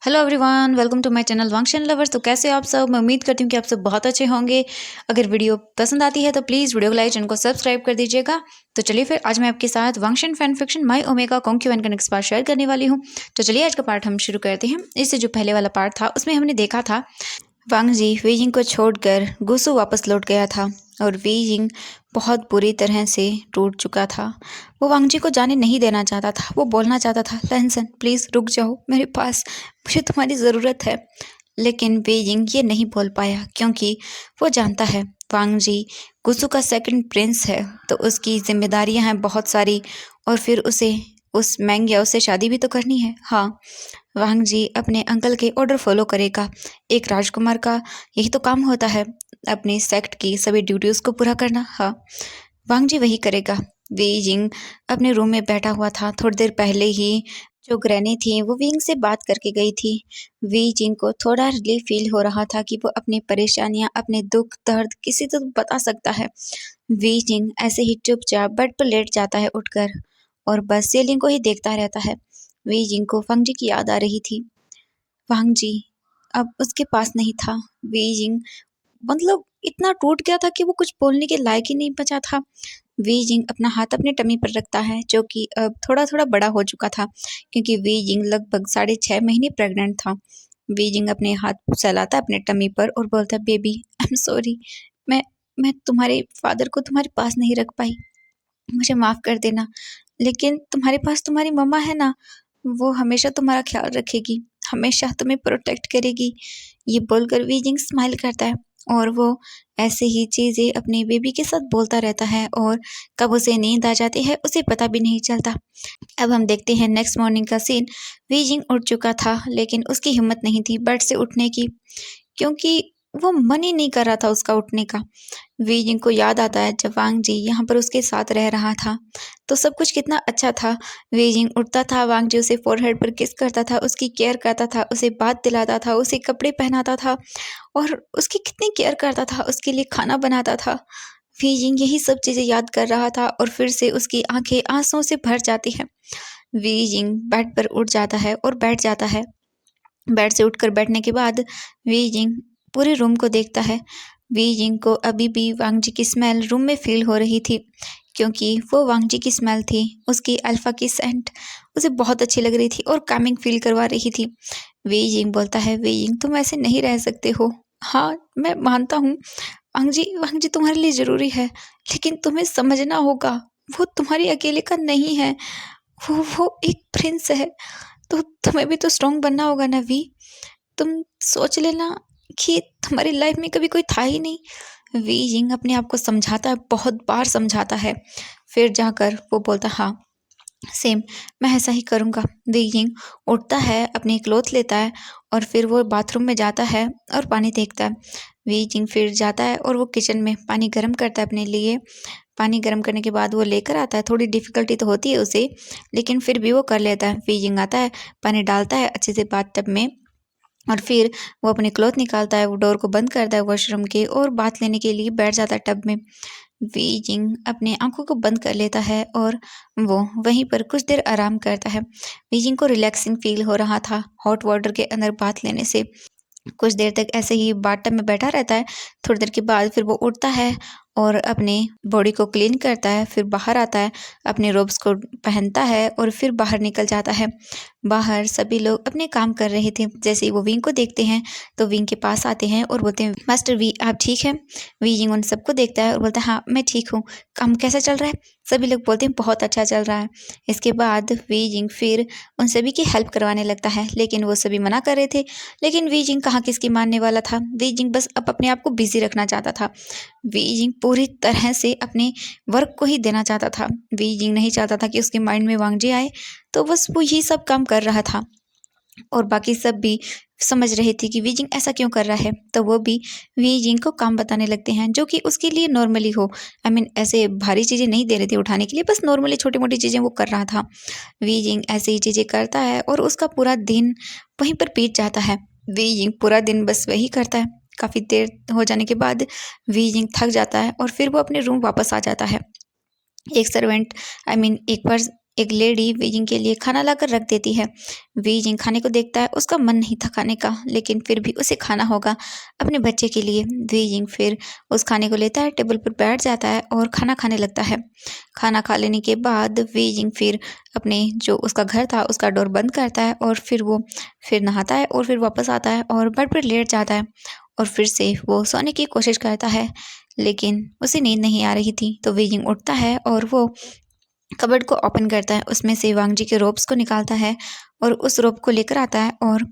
Hello everyone, welcome to my channel वांगशन lovers. तो कैसे हो आप सब? मैं उम्मीद करती हूँ कि आप सब बहुत अच्छे होंगे। अगर वीडियो पसंद आती है तो प्लीज़ वीडियो को लाइक, चैनल को सब्सक्राइब कर दीजिएगा। तो चलिए फिर आज मैं आपके साथ वांगशन फैन फिक्शन माय ओमेगा कॉन्क्यूएन का नेक्स्ट पार्ट शेयर करने वाली हूँ। तो चलिए आज का पार्ट हम शुरू करते हैं। इससे जो पहले वाला पार्ट था उसमें हमने देखा था वांग जी वीजिंग को छोड़कर गुसु वापस लौट गया था और वीजिंग बहुत बुरी तरह से टूट चुका था। वो वांग जी को जाने नहीं देना चाहता था। वो बोलना चाहता था, लहनसन प्लीज़ रुक जाओ मेरे पास, मुझे तुम्हारी ज़रूरत है। लेकिन वीजिंग ये नहीं बोल पाया क्योंकि वो जानता है वांग जी गुसु का सेकंड प्रिंस है, तो उसकी जिम्मेदारियां हैं बहुत सारी और फिर उसे उस मैंग से शादी भी तो करनी है। हाँ, वांग जी अपने अंकल के ऑर्डर फॉलो करेगा। एक राजकुमार का यही तो काम होता है, अपने सेक्ट की सभी ड्यूटीज को पूरा करना। हाँ, वांग जी वही करेगा। वी जिंग अपने रूम में बैठा हुआ था। थोड़ी देर पहले ही जो ग्रैनी थी वो विंग से बात करके गई थी। वी जिंग को थोड़ा रिलीफ फील हो रहा था कि वो अपनी परेशानियां, अपने दुख दर्द किसी तो बता सकता है। वी जिंग ऐसे ही चुपचाप बेड पर लेट जाता है उठकर और बस सीलिंग को ही देखता रहता है। वी जिंग को वांग जी की याद आ रही थी। वांग जी अब उसके पास नहीं था। वी जिंग मतलब इतना टूट गया था कि वो कुछ बोलने के लायक ही नहीं बचा था। वी जिंग अपना हाथ अपने टमी पर रखता है जो कि अब थोड़ा थोड़ा बड़ा हो चुका था क्योंकि वी जिंग लगभग 6.5 महीने प्रेग्नेंट था। वी जिंग अपने हाथ फैलाता है अपने टमी पर और बोलता है, बेबी आई एम सॉरी, मैं मैं तुम्हारे फादर को तुम्हारे पास नहीं रख पाई, मुझे माफ कर देना। लेकिन तुम्हारे पास तुम्हारी मम्मा है ना, वो हमेशा तुम्हारा ख्याल रखेगी, हमेशा तुम्हें प्रोटेक्ट करेगी। ये बोलकर वीजिंग स्माइल करता है और वो ऐसे ही चीज़ें अपने बेबी के साथ बोलता रहता है और कब उसे नींद आ जाती है उसे पता भी नहीं चलता। अब हम देखते हैं नेक्स्ट मॉर्निंग का सीन। वीजिंग उठ चुका था लेकिन उसकी हिम्मत नहीं थी बेड से उठने की क्योंकि वो मन ही नहीं कर रहा था उसका उठने का। वीजिंग को याद आता है जब वांग जी यहाँ पर उसके साथ रह रहा था तो सब कुछ कितना अच्छा था। वीजिंग उठता था, वांग जी उसे फोरहेड पर किस करता था, उसकी केयर करता था, उसे बात दिलाता था, उसे कपड़े पहनाता था और उसकी कितनी केयर करता था, उसके लिए खाना बनाता था। वीजिंग यही सब चीज़ें याद कर रहा था और फिर से उसकी आंखें आंसुओं से भर जाती हैं। वीजिंग बेड पर उठ जाता है और बैठ जाता है। बेड से उठकर बैठने के बाद वीजिंग पूरे रूम को देखता है। वीजिंग को अभी भी वांग जी की स्मेल रूम में फील हो रही थी क्योंकि वो वांग जी की स्मेल थी। उसकी अल्फा की सेंट उसे बहुत अच्छी लग रही थी और कामिंग फील करवा रही थी। वीजिंग बोलता है, वीजिंग तुम ऐसे नहीं रह सकते हो। हाँ, मैं मानता हूँ वांग जी तुम्हारे लिए ज़रूरी है, लेकिन तुम्हें समझना होगा वो तुम्हारी अकेले का नहीं है। वो एक प्रिंस है, तो तुम्हें भी तो स्ट्रांग बनना होगा ना वी। तुम सोच लेना कि तुम्हारी लाइफ में कभी कोई था ही नहीं। वी यिंग अपने आप को समझाता है, बहुत बार समझाता है, फिर जाकर वो बोलता, हाँ सेम, मैं ऐसा ही करूँगा। वी यिंग उठता है, अपनी क्लोथ लेता है और फिर वो बाथरूम में जाता है और पानी देखता है। वी यिंग फिर जाता है और वो किचन में पानी गर्म करता है अपने लिए। पानी गर्म करने के बाद वो लेकर आता है। थोड़ी डिफ़िकल्टी तो होती है उसे, लेकिन फिर भी वो कर लेता है। वी यिंग आता है, पानी डालता है अच्छे से बाथटब में और फिर वो अपनी क्लॉथ निकालता है, वो डोर को बंद करता है वॉशरूम के और बाथ लेने के लिए बैठ जाता है टब में। वी जिंग अपने आंखों को बंद कर लेता है और वो वहीं पर कुछ देर आराम करता है। वी जिंग को रिलैक्सिंग फील हो रहा था हॉट वाटर के अंदर बाथ लेने से। कुछ देर तक ऐसे ही बाथ टब में बैठा रहता है। थोड़ी देर के बाद फिर वो उठता है और अपने बॉडी को क्लीन करता है, फिर बाहर आता है, अपने रोब्स को पहनता है और फिर बाहर निकल जाता है। बाहर सभी लोग अपने काम कर रहे थे। जैसे ही वो विंग को देखते हैं तो विंग के पास आते हैं और बोलते हैं, मास्टर वी आप ठीक हैं? वी जिंग उन सबको देखता है और बोलता है, हाँ मैं ठीक हूँ, काम कैसा चल रहा है? सभी लोग बोलते हैं बहुत अच्छा चल रहा है। इसके बाद वी जिंग फिर उन सभी की हेल्प करवाने लगता है, लेकिन वो सभी मना कर रहे थे। लेकिन वी जिंग कहाँ किसकी मानने वाला था। वी जिंग बस अब अपने आप को बिजी रखना चाहता था। वी जिंग पूरी तरह से अपने वर्क को ही देना चाहता था। वी जिंग नहीं चाहता था कि उसके माइंड में वांग जी आए, तो बस वो यही सब काम कर रहा था और बाकी सब भी समझ रहे थे कि वी जिंग ऐसा क्यों कर रहा है, तो वो भी वी जिंग को काम बताने लगते हैं जो कि उसके लिए नॉर्मली हो। आई मीन ऐसे भारी चीज़ें नहीं दे रहे थे उठाने के लिए, बस नॉर्मली छोटी मोटी चीज़ें वो कर रहा था। वी जिंग ऐसे ही चीज़ें करता है और उसका पूरा दिन वहीं पर बीत जाता है। वी जिंग पूरा दिन बस वही करता है। काफ़ी देर हो जाने के बाद वी जिंग थक जाता है और फिर वो अपने रूम वापस आ जाता है। एक सर्वेंट आई मीन एक बार एक लेडी वीजिंग के लिए खाना लाकर रख देती है। वीजिंग खाने को देखता है, उसका मन नहीं था खाने का, लेकिन फिर भी उसे खाना होगा अपने बच्चे के लिए। वीजिंग फिर उस खाने को लेता है, टेबल पर बैठ जाता है और खाना खाने लगता है। खाना खा लेने के बाद वीजिंग फिर अपने जो उसका घर था उसका डोर बंद करता है और फिर वो फिर नहाता है और फिर वापस आता है और बेड पर लेट जाता है और फिर से वो सोने की कोशिश करता है, लेकिन उसे नींद नहीं आ रही थी। तो वीजिंग उठता है और वो कबर्ड को ओपन करता है, उसमें से वांग जी के रोब्स को निकालता है और उस रोब को लेकर आता है और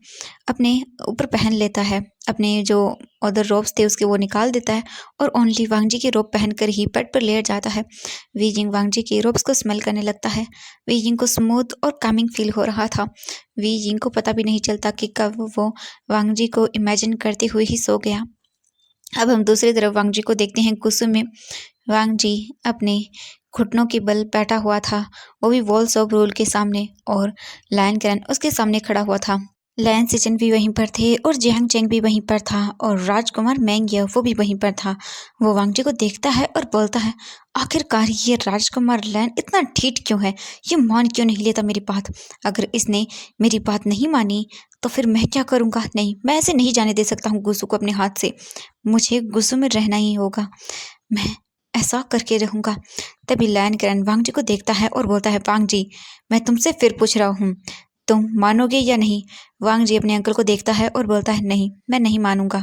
अपने ऊपर पहन लेता है। अपने जो अदर रोब्स थे उसके वो निकाल देता है और ओनली वांग जी के रोब पहनकर ही बेड पर लेट जाता है। वीजिंग वांग जी के रोब्स को स्मेल करने लगता है। वीजिंग को स्मूथ और कामिंग फील हो रहा था। वीजिंग को पता भी नहीं चलता कि कब वो वांग जी को इमेजिन करते हुए ही सो गया। अब हम दूसरी तरफ वांग जी को देखते हैं गुस्से में। वांग जी अपने घुटनों के बल बैठा हुआ था, वो भी वॉल्स ऑफ रूल के सामने, और लायन करन उसके सामने खड़ा हुआ था। लैन सिचन भी वहीं पर थे और जियांग चेंग भी वहीं पर था और राजकुमार मैंगिया वो भी वहीं पर था। वो वांग जी को देखता है और बोलता है, आखिरकार ये राजकुमार लैन इतना ढीठ क्यों है, ये मान क्यों नहीं लेता मेरी बात। अगर इसने मेरी बात नहीं मानी तो फिर मैं क्या करूँगा। नहीं, मैं ऐसे नहीं जाने दे सकता हूँ गुस्सू को अपने हाथ से। मुझे गुस्सू में रहना ही होगा, मैं ऐसा करके रहूँगा। तभी लैन करन वांग जी को देखता है और बोलता है, वांग जी मैं तुमसे फिर पूछ रहा हूँ, तुम मानोगे या नहीं। वांग जी अपने अंकल को देखता है और बोलता है, नहीं मैं नहीं मानूंगा।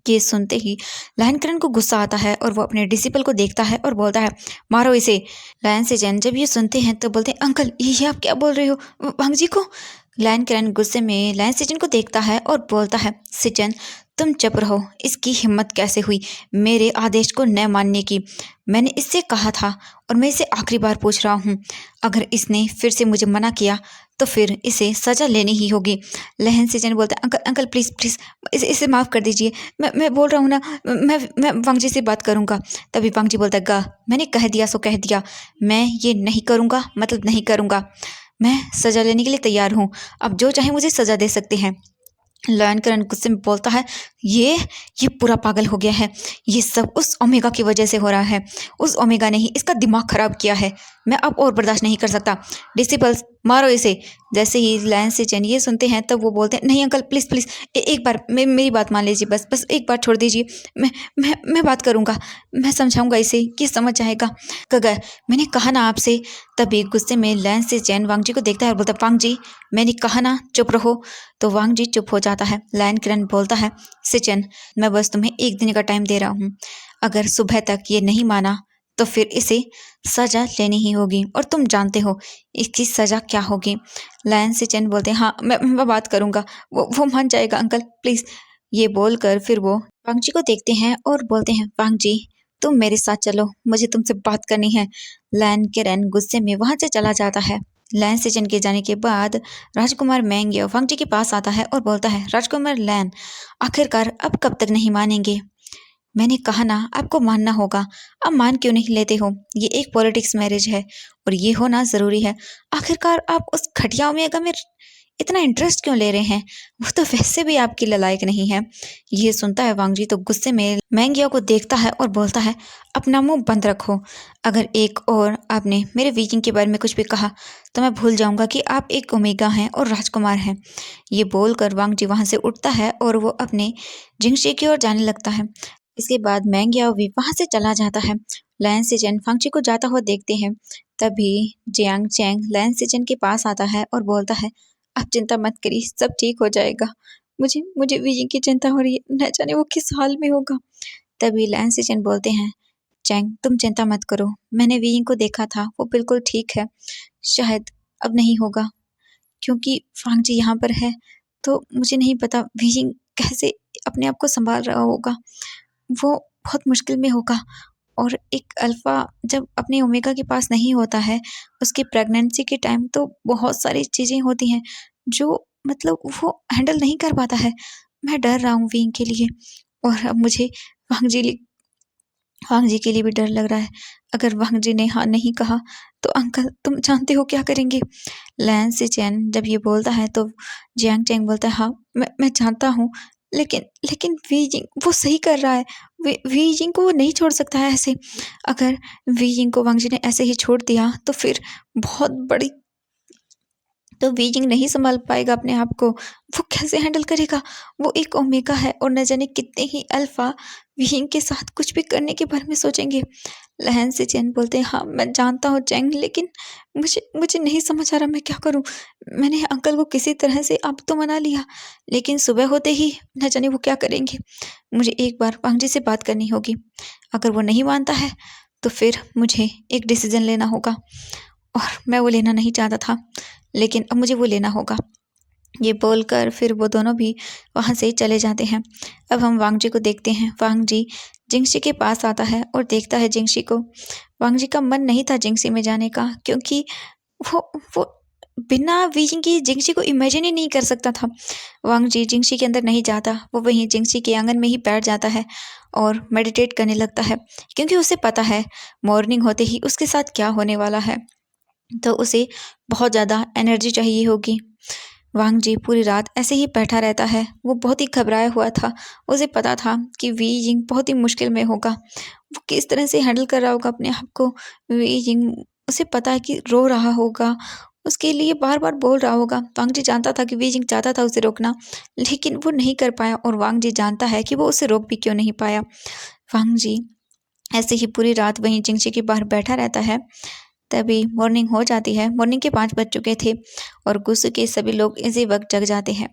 ये सुनते ही लायन करन को गुस्सा आता है और वो अपने डिसिपल को देखता है और बोलता है, मारो इसे। लायन से जैन जब ये सुनते हैं तो बोलते हैं, अंकल ये आप क्या बोल रहे हो वांग जी को। लायन करन गुस्से में लायन सिचन को देखता है और बोलता है, सिचन तुम चुप रहो, इसकी हिम्मत कैसे हुई मेरे आदेश को न मानने की। मैंने इससे कहा था और मैं इसे आखिरी बार पूछ रहा हूँ, अगर इसने फिर से मुझे मना किया तो फिर इसे सजा लेनी ही होगी। लहन सिचन बोलता है, अंकल अंकल प्लीज़ प्लीज़ इसे माफ़ कर दीजिए, मैं बोल रहा हूँ ना, मैं वांग जी से बात करूँगा। तभी वांग जी बोलता है, गा मैंने कह दिया सो कह दिया, मैं ये नहीं करूँगा मतलब नहीं करूँगा। मैं सजा लेने के लिए तैयार हूँ, अब जो चाहे मुझे सजा दे सकते हैं। लायन करन गुस्से में बोलता है, ये पूरा पागल हो गया है, ये सब उस ओमेगा की वजह से हो रहा है। उस ओमेगा ने ही इसका दिमाग खराब किया है, मैं अब और बर्दाश्त नहीं कर सकता। डिसिपल्स मारो इसे। जैसे ही लायन से चैन ये सुनते हैं तब वो बोलते हैं, नहीं अंकल प्लीज़ प्लीज़ एक बार मेरी बात मान लीजिए, बस बस एक बार छोड़ दीजिए, मैं बात करूँगा, मैं समझाऊँगा इसे कि समझ जाएगा। कगर मैंने कहा ना आपसे। तभी गुस्से में लायन से चैन वांग जी को देखता है और बोलता है, वांग जी मैंने कहा ना चुप रहो। तो वांग जी चुप हो जाता है। लायन किरण बोलता है, सिचन मैं बस तुम्हें एक दिन का टाइम दे रहा हूँ, अगर सुबह तक ये नहीं माना तो फिर इसे सजा लेनी ही होगी, और तुम जानते हो इसकी सजा क्या होगी। लायन सिचन बोलते हैं, हाँ मैं बात करूँगा, वो मान जाएगा अंकल प्लीज़। ये बोलकर फिर वो वांग जी को देखते हैं और बोलते हैं, वांग जी तुम मेरे साथ चलो, मुझे तुमसे बात करनी है। लायन किरण गुस्से में वहां से चला जाता है। लैन सिचन के जाने के बाद राजकुमार मैंग वांग जी के पास आता है और बोलता है, राजकुमार लैन आखिरकार अब कब तक नहीं मानेंगे। मैंने कहा ना आपको मानना होगा, अब मान क्यों नहीं लेते हो। ये एक पॉलिटिक्स मैरिज है और ये होना ज़रूरी है। आखिरकार आप उस घटिया ओमेगा में इतना इंटरेस्ट क्यों ले रहे हैं, वो तो वैसे भी आपके लायक नहीं है। ये सुनता है वांग जी तो गुस्से में मैंगिया को देखता है और बोलता है, अपना मुंह बंद रखो, अगर एक और आपने मेरे वीकिंग के बारे में कुछ भी कहा तो मैं भूल जाऊंगा कि आप एक ओमेगा हैं और राजकुमार हैं। ये बोलकर वांग जी वहाँ से उठता है और वो अपने जिंगशी की ओर जाने लगता है। इसके बाद मैंगियाओ भी वहाँ से चला जाता है। लैन सिचन फांगची को जाता हुआ देखते हैं। तभी जियांग चैंग लैन सिचन के पास आता है और बोलता है, आप चिंता मत करिए, सब ठीक हो जाएगा। मुझे मुझे विजय की चिंता हो रही है, न जाने वो किस हाल में होगा। तभी लैन सिचन बोलते हैं, चैंग तुम चिंता मत करो, मैंने वियिंग को देखा था, वो बिल्कुल ठीक है। शायद अब नहीं होगा, क्योंकि फांग जी यहाँ पर है, तो मुझे नहीं पता वियिंग कैसे अपने आप को संभाल रहा होगा। वो बहुत मुश्किल में होगा। और एक अल्फ़ा जब अपने ओमेगा के पास नहीं होता है, उसकी प्रेगनेंसी के टाइम तो बहुत सारी चीज़ें होती हैं जो मतलब वो हैंडल नहीं कर पाता है। मैं डर रहा हूँ विंग के लिए, और अब मुझे वांग जी वांग जी के लिए भी डर लग रहा है। अगर वांग जी ने हाँ नहीं कहा तो अंकल तुम जानते हो क्या करेंगे। लैन से चैन जब ये बोलता है तो जियांग चैंग बोलता है, हाँ मैं जानता हूँ, लेकिन लेकिन वीजिंग वो सही कर रहा है। वीजिंग को वो नहीं छोड़ सकता है ऐसे। अगर वीजिंग को वांग जी ने ऐसे ही छोड़ दिया तो फिर बहुत बड़ी तो बीजिंग नहीं संभाल पाएगा अपने आप को। वो कैसे हैंडल करेगा? वो एक ओमेगा है और न जाने कितने ही अल्फा बीइंग के साथ कुछ भी करने के बारे में सोचेंगे। लहन से चैन बोलते हैं, हाँ मैं जानता हूँ चैंग, लेकिन मुझे मुझे नहीं समझ आ रहा मैं क्या करूँ। मैंने अंकल को किसी तरह से अब तो मना लिया, लेकिन सुबह होते ही न जाने वो क्या करेंगे। मुझे एक बार वांग जी से बात करनी होगी। अगर वो नहीं मानता है तो फिर मुझे एक डिसीजन लेना होगा, और मैं वो लेना नहीं चाहता था, लेकिन अब मुझे वो लेना होगा। ये बोलकर फिर वो दोनों भी वहाँ से चले जाते हैं। अब हम वांग जी को देखते हैं। वांग जी जिंगशी के पास आता है और देखता है जिंगशी को। वांग जी का मन नहीं था जिंगशी में जाने का, क्योंकि वो बिना बीजिंग की जिंगशी को इमेजिन ही नहीं कर सकता था। वांग जी जिंगशी के अंदर नहीं जाता, वो वहीं जिंगशी के आंगन में ही बैठ जाता है और मेडिटेट करने लगता है, क्योंकि उसे पता है मॉर्निंग होते ही उसके साथ क्या होने वाला है। तो उसे बहुत ज़्यादा एनर्जी चाहिए होगी। वांग जी पूरी रात ऐसे ही बैठा रहता है। वो बहुत ही घबराया हुआ था। उसे पता था कि वी जिंग बहुत ही मुश्किल में होगा। वो किस तरह से हैंडल कर रहा होगा अपने आप को। वी जिंग उसे पता है कि रो रहा होगा, उसके लिए बार बार बोल रहा होगा। वांग जी जानता था कि वी जिंग चाहता था उसे रोकना, लेकिन वो नहीं कर पाया, और वांग जी जानता है कि वो उसे रोक भी क्यों नहीं पाया। वांग जी ऐसे ही पूरी रात वहीं जिंगशी के बाहर बैठा रहता है। तभी मॉर्निंग हो जाती है। मॉर्निंग के 5 बज चुके थे और गुस्से के सभी लोग इसी वक्त जग जाते हैं।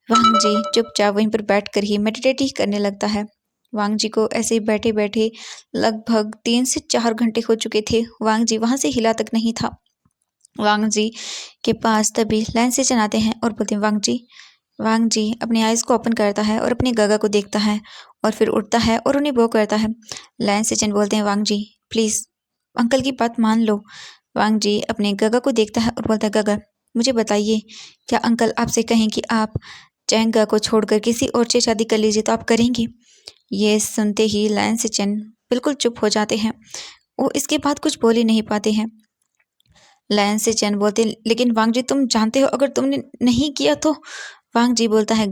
वांग जी चुपचाप वहीं पर बैठकर ही मेडिटेट ही करने लगता है। वांग जी को ऐसे ही बैठे बैठे लगभग 3 से 4 घंटे हो चुके थे। वांग जी वहां से हिला तक नहीं था। वांग जी के पास तभी लाइन से चन आते हैं और बोलते हैं, वांग जी। वांग जी अपनी आइज को ओपन करता है और अपनी गगा को देखता है और फिर उठता है और उन्हें वो करता है। लाइन से चन बोलते हैं, वांग जी प्लीज अंकल की बात मान लो। वांग जी अपने गगा को देखता है और बोलता है, गगा मुझे बताइए, क्या अंकल आपसे कहें कि आप चैंगा को छोड़कर किसी और से शादी कर लीजिए तो आप करेंगे? ये सुनते ही लायन से चैन बिल्कुल चुप हो जाते हैं। वो इसके बाद कुछ बोल ही नहीं पाते हैं। लायन से चैन बोलते, लेकिन वांग जी तुम जानते हो अगर तुमने नहीं किया तो? वांग जी बोलता है,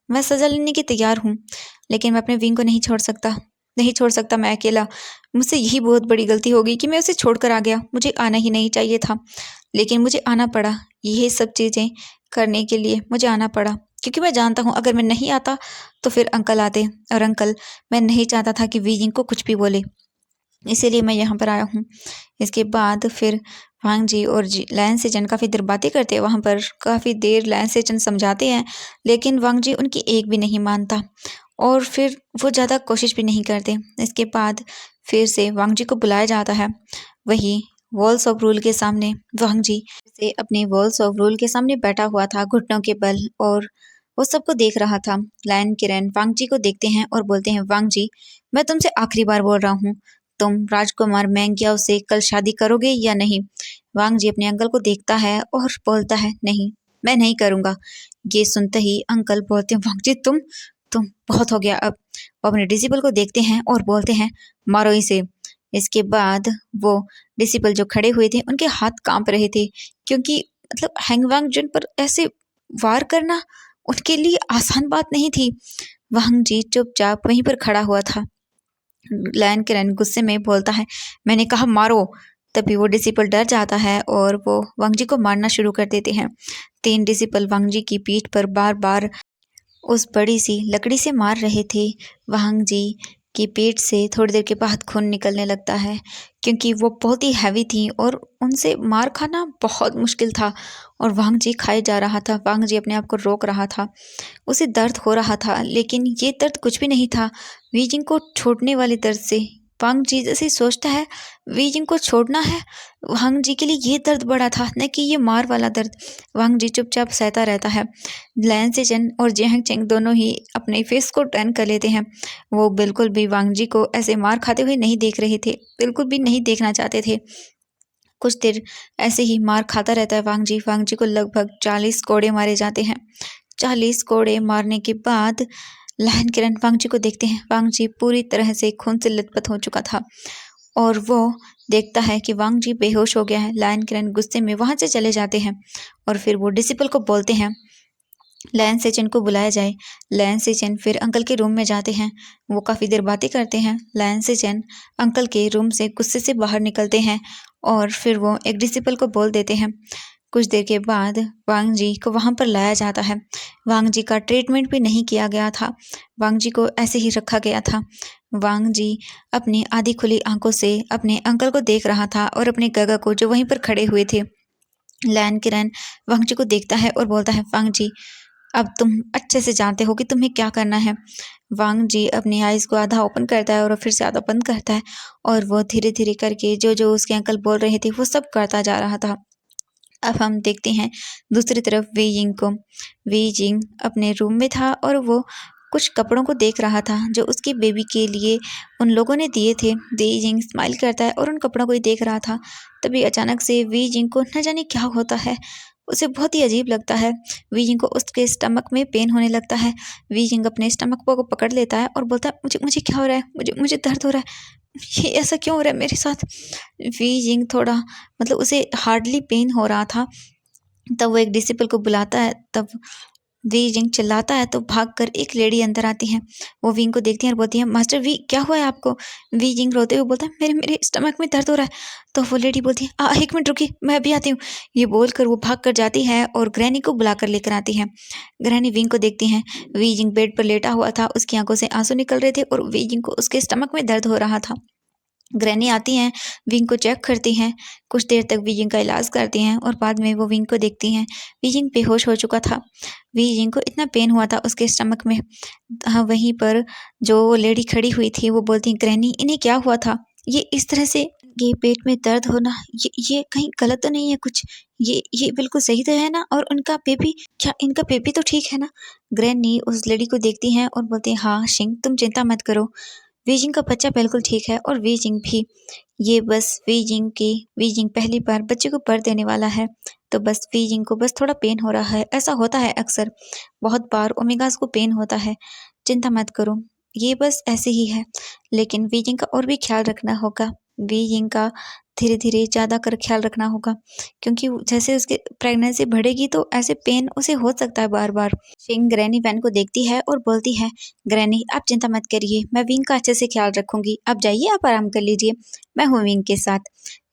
मैं सजा लेने की तैयार हूँ, लेकिन मैं अपने विंग को नहीं छोड़ सकता। नहीं छोड़ सकता मैं अकेला। मुझसे यही बहुत बड़ी गलती होगी कि मैं उसे छोड़कर आ गया। मुझे आना ही नहीं चाहिए था, लेकिन मुझे आना पड़ा। ये सब चीज़ें करने के लिए मुझे आना पड़ा, क्योंकि मैं जानता हूँ अगर मैं नहीं आता तो फिर अंकल आते, और अंकल, मैं नहीं चाहता था कि वीजिंग को कुछ भी बोले, इसीलिए मैं यहाँ पर आया हूँ। इसके बाद फिर वांग जी और लायन सेचन काफ़ी देर बातें करते हैं। वहाँ पर काफ़ी देर लायन सेचन समझाते हैं, लेकिन वांग जी उनकी एक भी नहीं मानता, और फिर वो ज़्यादा कोशिश भी नहीं करते। इसके बाद फिर से वांग जी को बुलाया जाता है। वही वॉल्स ऑफ रूल के सामने वांग जी से अपने वॉल्स ऑफ रूल के सामने बैठा हुआ था घुटनों के बल, और वो सबको देख रहा था। लायन किरण वांग जी को देखते हैं और बोलते हैं, वांग जी मैं तुमसे आखिरी बार बोल रहा हूँ, तुम राजकुमार मैंगियाओ से कल शादी करोगे या नहीं? वांग जी अपने अंकल को देखता है और बोलता है, नहीं मैं नहीं करूँगा। ये सुनते ही अंकल बोलते हैं, वांग जी तुम बहुत हो गया अब। वो अपने डिसिपल को देखते हैं और बोलते हैं, मारो इसे। इसके बाद वो डिसिपल जो खड़े हुए थे उनके हाथ कांप रहे थे, क्योंकि मतलब हैंगवांग जुन पर ऐसे वार करना उनके लिए आसान बात नहीं थी। वांग जी चुपचाप वहीं पर खड़ा हुआ था। लायन किरण गुस्से में बोलता है, मैंने कहा मारो। तभी वो डिसिपल डर जाता है और वो वांग जी को मारना शुरू कर देते हैं। 3 डिसिपल वांग जी की पीठ पर बार बार उस बड़ी सी लकड़ी से मार रहे थे। वांग जी की पेट से थोड़ी देर के बाद खून निकलने लगता है, क्योंकि वो बहुत ही हैवी थी और उनसे मार खाना बहुत मुश्किल था, और वांग जी खाए जा रहा था। वांग जी अपने आप को रोक रहा था। उसे दर्द हो रहा था, लेकिन ये दर्द कुछ भी नहीं था वीजिंग को छोड़ने वाले दर्द से। वांग जी जैसे सोचता है वीजिंग को छोड़ना है, वांग जी के लिए ये दर्द बड़ा था, न कि ये मार वाला दर्द। वांग जी चुपचाप सहता रहता है। लैन सेचन और जेहंग चेंग दोनों ही अपने फेस को टर्न कर लेते हैं। वो बिल्कुल भी वांग जी को ऐसे मार खाते हुए नहीं देख रहे थे, बिल्कुल भी नहीं देखना चाहते थे। कुछ देर ऐसे ही मार खाता रहता है वांग जी। वांग जी को लगभग 40 कोड़े मारे जाते हैं। 40 कोड़े मारने के बाद लहन किरण वांग जी को देखते हैं। वांग जी पूरी तरह से खून से लथपथ हो चुका था, और वो देखता है कि वांग जी बेहोश हो गया है। लायन किरण गुस्से में वहां से चले जाते हैं, और फिर वो डिसिपल को बोलते हैं, लैन सेचन को बुलाया जाए। लैन सेचन फिर अंकल के रूम में जाते हैं। वो काफ़ी देर बातें करते हैं। लैन सेचन अंकल के रूम से गुस्से से बाहर निकलते हैं और फिर वो एक डिसिपल को बोल देते हैं। कुछ देर के बाद वांग जी को वहाँ पर लाया जाता है। वांग जी का ट्रीटमेंट भी नहीं किया गया था, वांग जी को ऐसे ही रखा गया था। वांग जी अपनी आधी खुली आंखों से अपने अंकल को देख रहा था और अपने गगा को जो वहीं पर खड़े हुए थे। लैन किरण वांग जी को देखता है और बोलता है, वांग जी अब तुम अच्छे से जानते हो कि तुम्हें क्या करना है। वांग जी अपनी आइज़ को आधा ओपन करता है और फिर से आधा बंद करता है और वो धीरे धीरे करके जो जो उसके अंकल बोल रहे थे वो सब करता जा रहा था। अब हम देखते हैं दूसरी तरफ वी जिंग को। वी जिंग अपने रूम में था और वो कुछ कपड़ों को देख रहा था जो उसकी बेबी के लिए उन लोगों ने दिए थे। वी जिंग स्माइल करता है और उन कपड़ों को ही देख रहा था। तभी अचानक से वी जिंग को न जाने क्या होता है, उसे बहुत ही अजीब लगता है। वी जिंग को उसके स्टमक में पेन होने लगता है। वी जिंग अपने स्टमक को पकड़ लेता है और बोलता है, मुझे मुझे क्या हो रहा है, मुझे मुझे दर्द हो रहा है, ये ऐसा क्यों हो रहा है मेरे साथ। वी जिंग थोड़ा मतलब उसे हार्डली पेन हो रहा था। तब वो एक डिसिपल को बुलाता है। तब वी जिंग चिल्लाता है तो भागकर एक लेडी अंदर आती है। वो विंग को देखती है और बोलती है, मास्टर वी क्या हुआ है आपको। वी जिंग रोते हुए बोलता है, मेरे मेरे स्टमक में दर्द हो रहा है। तो वो लेडी बोलती है, एक मिनट रुकी, मैं अभी आती हूँ। ये बोलकर वो भाग कर जाती है और ग्रैनी को बुलाकर लेकर आती है। ग्रैनी विंग को देखती हैं। वी जिंग बेड पर लेटा हुआ था, उसकी आंखों से आंसू निकल रहे थे और वी जिंग को उसके स्टमक में दर्द हो रहा था। ग्रैनी आती हैं, विंग को चेक करती हैं, कुछ देर तक विंग का इलाज करती हैं और बाद में वो विंग को देखती हैं। विंग बेहोश हो चुका था। विंग को इतना पेन हुआ था उसके स्टमक में। हाँ, वहीं पर जो लेडी खड़ी हुई थी वो बोलती हैं, ग्रैनी इन्हें क्या हुआ था, ये इस तरह से ये पेट में दर्द होना, ये कहीं गलत तो नहीं है कुछ, ये बिल्कुल सही तो है ना, और उनका बेबी, क्या इनका बेबी तो ठीक है ना। ग्रैनी उस लेडी को देखती हैं और बोलती हैं, हाँ शिंग तुम चिंता मत करो, वीजिंग का बच्चा बिल्कुल ठीक है और वीजिंग भी। ये बस वीजिंग पहली बार बच्चे को पर देने वाला है, तो बस वीजिंग को बस थोड़ा पेन हो रहा है। ऐसा होता है अक्सर, बहुत बार ओमेगास को पेन होता है, चिंता मत करो, ये बस ऐसे ही है। लेकिन वीजिंग का और भी ख्याल रखना होगा। वीजिंग का धीरे धीरे ज़्यादा कर ख्याल रखना होगा, क्योंकि जैसे उसके प्रेगनेंसी बढ़ेगी तो ऐसे पेन उसे हो सकता है बार बार। शिंग ग्रैनी वैन को देखती है और बोलती है, ग्रैनी आप चिंता मत करिए, मैं विंग का अच्छे से ख्याल रखूंगी, आप जाइए, आप आराम कर लीजिए, मैं हूँ विंग के साथ।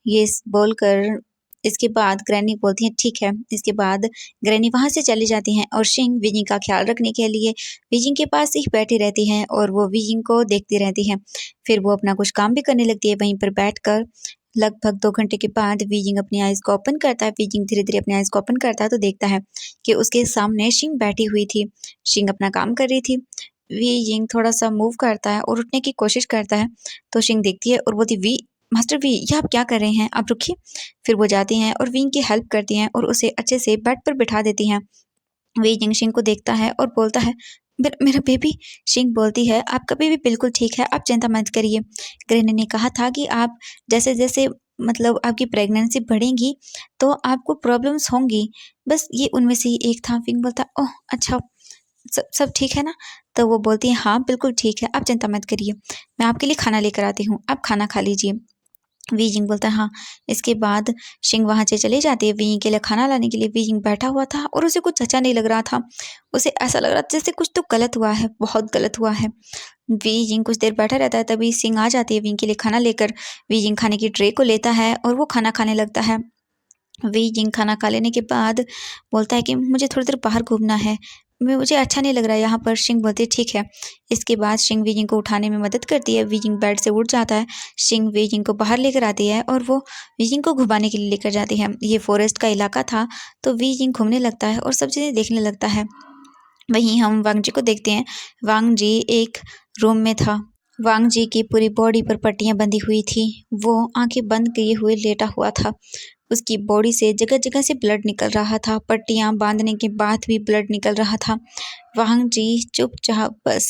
ये बोलकर इसके बाद ग्रैनी बोलती है, ठीक है। इसके बाद ग्रैनी वहाँ से चली जाती हैं और शिंग विजिंग का ख्याल रखने के लिए विजिंग के पास ही बैठी रहती हैं और वो विजिंग को देखती रहती हैं। फिर वो अपना कुछ काम भी करने लगती है वहीं पर बैठकर। लगभग 2 घंटे के बाद वीजिंग अपनी आइज़ को ओपन करता है। वीजिंग धीरे-धीरे अपनी आइज़ को ओपन करता है तो देखता है कि उसके सामने शिंग बैठी हुई थी। शिंग अपना काम कर रही थी। वीजिंग थोड़ा-सा मूव करता है और उठने की कोशिश करता है, तो शिंग देखती है और बोलती, वी मास्टर वी, ये आप क्या कर रहे हैं? आप रुकिए। फिर वो जाती हैं और विंग की हेल्प करती हैं और उसे अच्छे से बेड पर बिठा देती हैं। वीजिंग शिंग को देखता है और बोलता है, मेरा बेबी। शिंग बोलती है, आपका बेबी बिल्कुल ठीक है, आप चिंता मत करिए। ग्रैनी ने कहा था कि आप जैसे जैसे मतलब आपकी प्रेगनेंसी बढ़ेगी तो आपको प्रॉब्लम्स होंगी, बस ये उनमें से ही एक था। विंग बोलता, ओह अच्छा, सब सब ठीक है ना। तो वो बोलती है, हाँ बिल्कुल ठीक है, आप चिंता मत करिए, मैं आपके लिए खाना लेकर आती हूँ, आप खाना खा लीजिए। वीजिंग बोलता है, हाँ। इसके बाद शिंग वहाँ से चली जाती है वीइंग के लिए खाना लाने के लिए। वीइंग बैठा हुआ था और उसे कुछ अच्छा नहीं लग रहा था। उसे ऐसा लग रहा था जैसे कुछ तो गलत हुआ है, बहुत गलत हुआ है। वीजिंग कुछ देर बैठा रहता है, तभी शिंग आ जाती है वीइंग के लिए खाना लेकर। वीजिंग खाने की ट्रे को लेता है और वो खाना खाने लगता है। वीजिंग खाना खा लेने के बाद बोलता है कि मुझे थोड़ी देर बाहर घूमना है, मुझे अच्छा नहीं लग रहा है यहाँ पर। शिंग बोलती है, ठीक है। इसके बाद शिंग वीजिंग को उठाने में मदद करती है। वीजिंग बेड से उठ जाता है। शिंग वीजिंग को बाहर लेकर आती है और वो वीजिंग को घुमाने के लिए लेकर जाती है। ये फॉरेस्ट का इलाका था, तो वीजिंग घूमने लगता है और सब चीज़ें देखने लगता है। वहीं हम वांग जी को देखते हैं। वांग जी एक रूम में था। वांग जी की पूरी बॉडी पर पट्टियां बंधी हुई थी। वो आंखें बंद किए हुए लेटा हुआ था। उसकी बॉडी से जगह जगह से ब्लड निकल रहा था। पट्टियां बांधने के बाद भी ब्लड निकल रहा था। वांग जी चुपचाप बस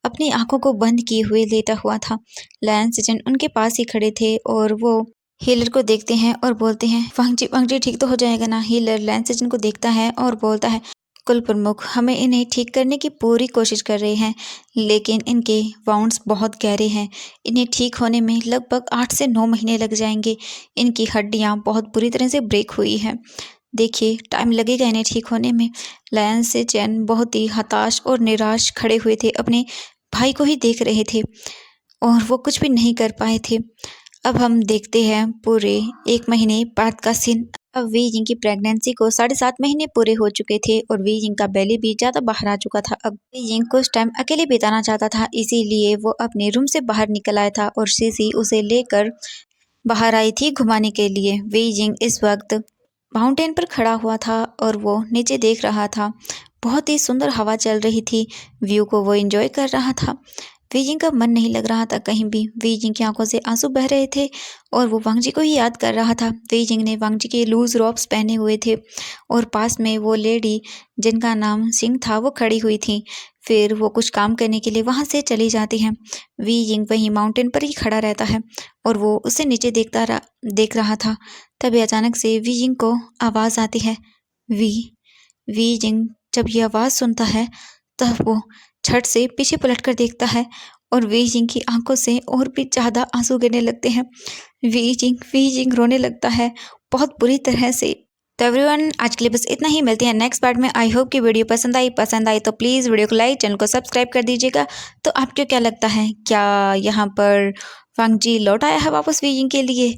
अपनी आंखों को बंद किए हुए लेटा हुआ था। लैन सिचन उनके पास ही खड़े थे और वो हीलर को देखते हैं और बोलते हैं, वांग जी ठीक तो हो जाएगा ना। हीलर लैन सिचन को देखता है और बोलता है, कुल प्रमुख हमें इन्हें ठीक करने की पूरी कोशिश कर रहे हैं, लेकिन इनके वाउंड्स बहुत गहरे हैं। इन्हें ठीक होने में लगभग 8 से 9 महीने लग जाएंगे। इनकी हड्डियां बहुत बुरी तरह से ब्रेक हुई हैं। देखिए टाइम लगेगा इन्हें ठीक होने में। लायन से चैन बहुत ही हताश और निराश खड़े हुए थे, अपने भाई को ही देख रहे थे और वो कुछ भी नहीं कर पाए थे। अब हम देखते हैं पूरे 1 महीने बाद का सीन। अब वी जिंग की प्रेगनेंसी को 7.5 महीने पूरे हो चुके थे और वी जिंग का बेली भी ज़्यादा बाहर आ चुका था। अब वी जिंग कुछ टाइम अकेले बिताना चाहता था, इसीलिए वो अपने रूम से बाहर निकल आया था और सीसी उसे लेकर बाहर आई थी घुमाने के लिए। वी जिंग इस वक्त माउंटेन पर खड़ा हुआ था और वो नीचे देख रहा था। बहुत ही सुंदर हवा चल रही थी, व्यू को वो एंजॉय कर रहा था। वीजिंग का मन नहीं लग रहा था कहीं भी। वीजिंग की आंखों से आंसू बह रहे थे और वो वांगजी को ही याद कर रहा था। वीजिंग ने वांगजी के लूज रॉब्स पहने हुए थे और पास में वो लेडी जिनका नाम सिंह था वो खड़ी हुई थी। फिर वो कुछ काम करने के लिए वहाँ से चली जाती हैं। वीजिंग वहीं माउंटेन पर ही खड़ा रहता है और वो उसे नीचे देख रहा था। तभी अचानक से वीजिंग को आवाज़ आती है। वीजिंग जब ये आवाज़ सुनता है तब वो झट से पीछे पलटकर देखता है और वीजिंग की आंखों से और भी ज़्यादा आंसू गिरने लगते हैं। वीजिंग रोने लगता है बहुत बुरी तरह से। तो एवरीवन आज के लिए बस इतना ही, मिलते हैं नेक्स्ट पार्ट में। आई होप कि वीडियो पसंद आई तो प्लीज़ वीडियो को लाइक, चैनल को सब्सक्राइब कर दीजिएगा। तो आपको क्या लगता है, क्या यहाँ पर वांगजी लौट आया है वापस वीजिंग के लिए?